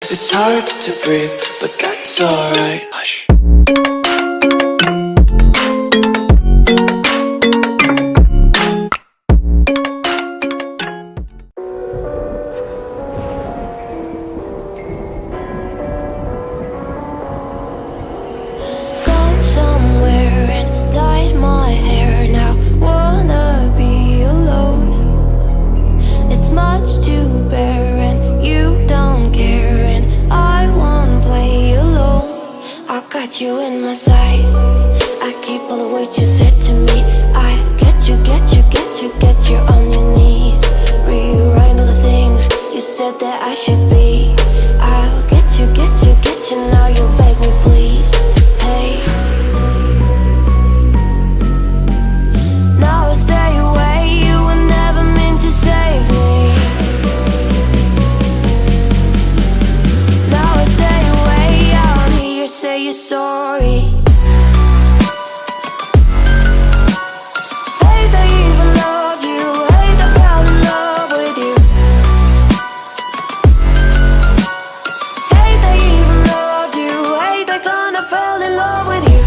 It's hard to breathe, but that's alright. Hush. Gone somewhere and dyed my hair now. Wanna be alone. It's much to bear and you don't care, and I won't play alone. I got you in my sight. I keep all the words you said to me. I get you, get you, get you, get you on your knees. Rewrite all the things you said that I should be. I'll get you, get you, get you. Now you beg me please. Hey, now I stay away. You were never meant to save me. Now I stay away. I don't hear you say you're sorry. Hate I even love you. Hate I fell in love with you. Hate I even loved you. Hate I kinda fell in love with you.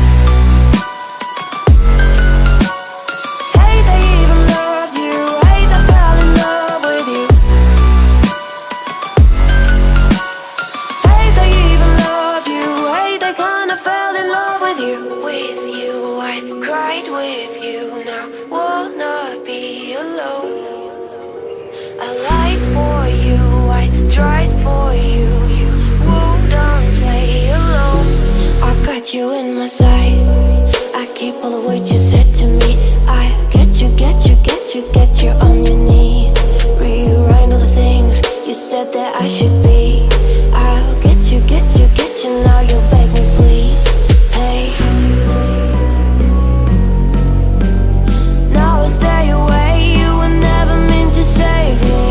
Hate I even loved you. Hate I fell in love with you. Hate I even loved you. Hate I kinda fell in love with you. With you, I cried with you. Now wanna be alone. I lied for you, I tried for you. You wouldn't play alone. I got you in my sight. I keep all the words you said to me. I get you, get you, get you, get you on your knees. Rewrite all the things you said that I should be. I'll get you, get you, get you. Now you beg me please. Hey, now I stay away. You were never meant to save me.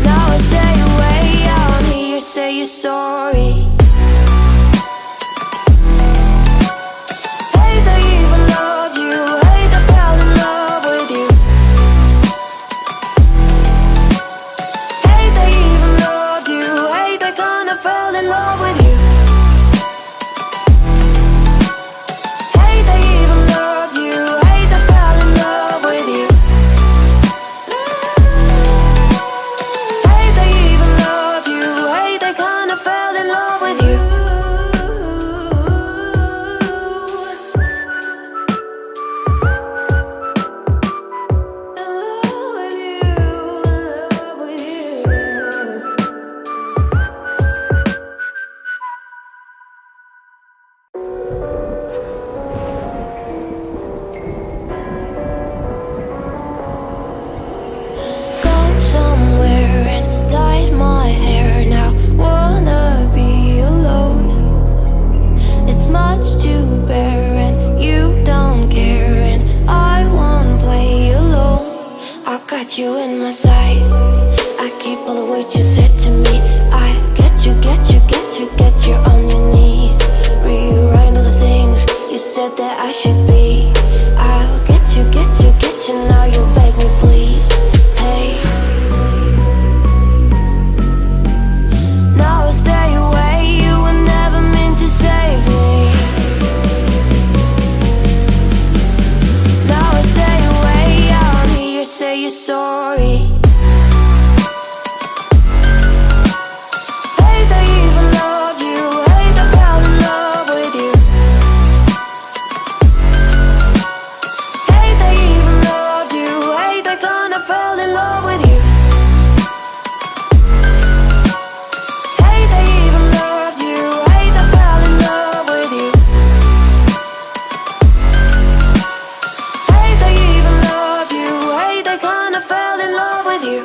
Now I stay away. I don't hear you say you're sorry. Hate I even loved you. Hate I fell in love with you. Hate I even loved you. Hate I kinda fell in love with you. Hate I even loved you. Hate I fell in love with you. Hate I even loved you. Hate I kinda fell in love with you. Gone somewhere and dyed my hair now. Wanna be alone. It's much to bear and you don't care, and I won't play alone. I got you in my sight. I keep all the words you said to me. I get you, get you, get you, get you on your knees. Rewrite all the things you said that I should be. I'll get you, get you, get you. Now you beg me please. Hey, now I stay away. You were never meant to save me. Now I stay away. I don't hear you say you're sorry. Hate I even loved you. Hate I fell in love with you. Hate I even loved you. Hate I kinda fell in love with you. Hate I even loved you. Hate I fell in love with you. Hate I even loved you. Hate I kinda fell in love with you.